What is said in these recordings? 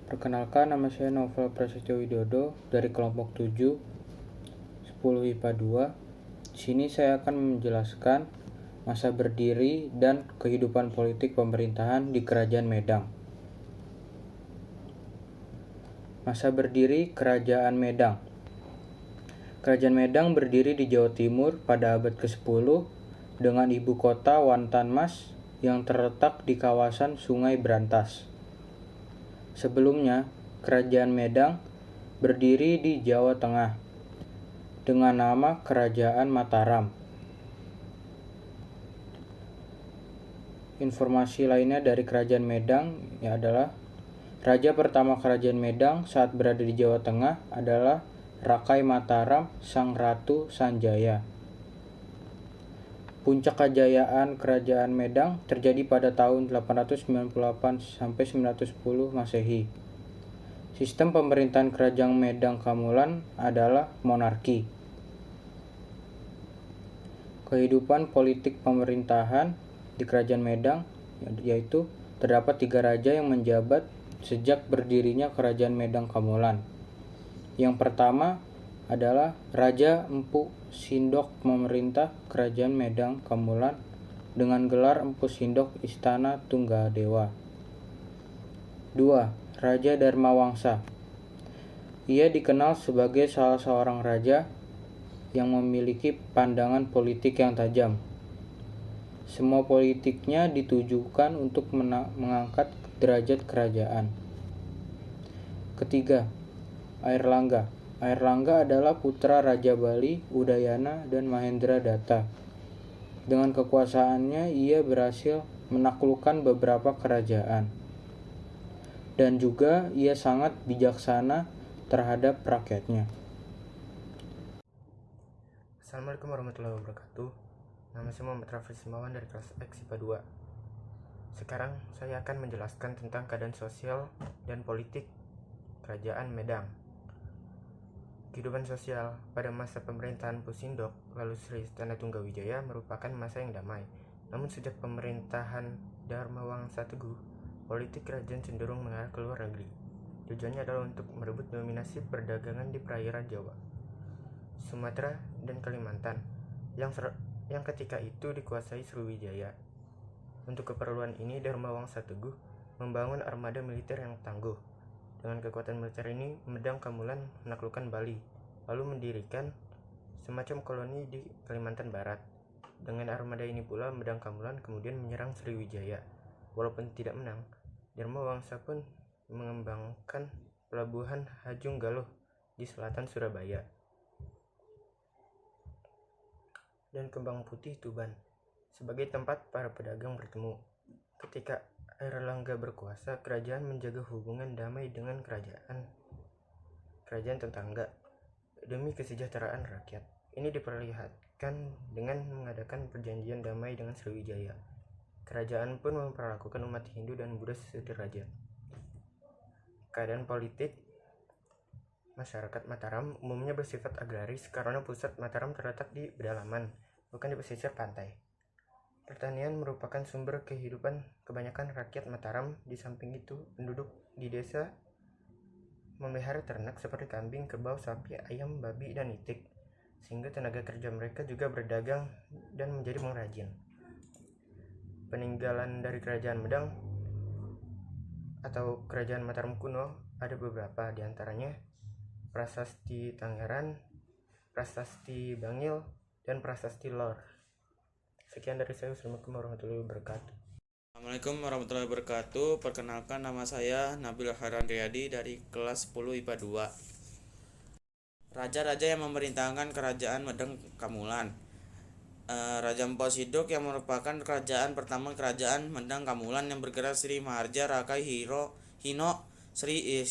Perkenalkan, nama saya Novel Prasetyo Widodo dari kelompok 7, 10 IPA 2. Di sini saya akan menjelaskan masa berdiri dan kehidupan politik pemerintahan di Kerajaan Medang. Masa berdiri Kerajaan Medang. Kerajaan Medang berdiri di Jawa Timur pada abad ke-10 dengan ibu kota Wantanmas yang terletak di kawasan Sungai Brantas. Sebelumnya, Kerajaan Medang berdiri di Jawa Tengah dengan nama Kerajaan Mataram. Informasi lainnya dari Kerajaan Medang adalah Raja pertama Kerajaan Medang saat berada di Jawa Tengah adalah Rakai Mataram Sang Ratu Sanjaya. Puncak kejayaan Kerajaan Medang terjadi pada tahun 898 sampai 910 Masehi. Sistem pemerintahan Kerajaan Medang Kamulan adalah monarki. Kehidupan politik pemerintahan di Kerajaan Medang yaitu terdapat 3 raja yang menjabat sejak berdirinya Kerajaan Medang Kamulan. Yang pertama adalah Raja Empu Sindok memerintah Kerajaan Medang Kamulan dengan gelar Empu Sindok Istana Tunggadewa. 2. Raja Dharma Wangsa. Ia dikenal sebagai salah seorang raja yang memiliki pandangan politik yang tajam. Semua politiknya ditujukan untuk mengangkat derajat kerajaan. Ketiga, Airlangga. Airlangga adalah putra Raja Bali, Udayana, dan Mahendra Datta. Dengan kekuasaannya, ia berhasil menaklukkan beberapa kerajaan. Dan juga ia sangat bijaksana terhadap rakyatnya. Assalamualaikum warahmatullahi wabarakatuh. Nama saya Muhammad Raffi Simawan dari kelas X IPA 2. Sekarang saya akan menjelaskan tentang keadaan sosial dan politik Kerajaan Medang. Kehidupan sosial pada masa pemerintahan Empu Sindok lalu Sri Istana Tunggawijaya merupakan masa yang damai. Namun sejak pemerintahan Dharma Wangsa Teguh, politik kerajaan cenderung mengarah ke luar negeri. Tujuannya adalah untuk merebut dominasi perdagangan di perairan Jawa, Sumatera, dan Kalimantan yang ketika itu dikuasai Sriwijaya. Untuk keperluan ini, Dharma Wangsa Teguh membangun armada militer yang tangguh. Dengan kekuatan militer ini, Medang Kamulan menaklukkan Bali, lalu mendirikan semacam koloni di Kalimantan Barat. Dengan armada ini pula, Medang Kamulan kemudian menyerang Sriwijaya. Walaupun tidak menang, Dharma Wangsa pun mengembangkan pelabuhan Hajung Galuh di selatan Surabaya dan Kembang Putih Tuban sebagai tempat para pedagang bertemu. Ketika Airlangga berkuasa, kerajaan menjaga hubungan damai dengan kerajaan tetangga demi kesejahteraan rakyat. Ini diperlihatkan dengan mengadakan perjanjian damai dengan Sriwijaya. Kerajaan pun memperlakukan umat Hindu dan Buddha sederajat. Keadaan politik masyarakat Mataram umumnya bersifat agraris karena pusat Mataram terletak di pedalaman, bukan di pesisir pantai. Pertanian merupakan sumber kehidupan kebanyakan rakyat Mataram. Di samping itu, penduduk di desa memelihara ternak seperti kambing, kerbau, sapi, ayam, babi, dan itik, sehingga tenaga kerja mereka juga berdagang dan menjadi pengrajin. Peninggalan dari Kerajaan Medang atau Kerajaan Mataram kuno ada beberapa, diantaranya Prasasti Tangeran, Prasasti Bangil, dan Prasasti Lor. Sekian dari saya. Assalamualaikum warahmatullahi wabarakatuh. Assalamualaikum warahmatullahi wabarakatuh. Perkenalkan, nama saya Nabil Haran Riyadi dari kelas 10 IPA 2. Raja-raja yang memerintahkan Kerajaan Medang Kamulan. Raja Empu Sindok yang merupakan kerajaan pertama Kerajaan Medang Kamulan yang bergerak Sri Maharja Rakai Hino Sri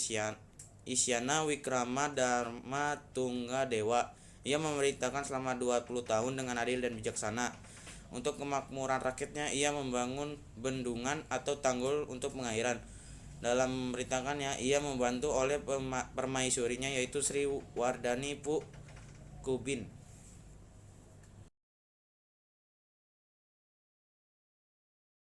Isyana Wikrama Dharma Tunggadewa. Ia memerintahkan selama 20 tahun dengan adil dan bijaksana. Untuk kemakmuran rakyatnya, ia membangun bendungan atau tanggul untuk pengairan. Dalam pemerintahannya, ia membantu oleh permaisurinya yaitu Sri Wardani Pu Kubin.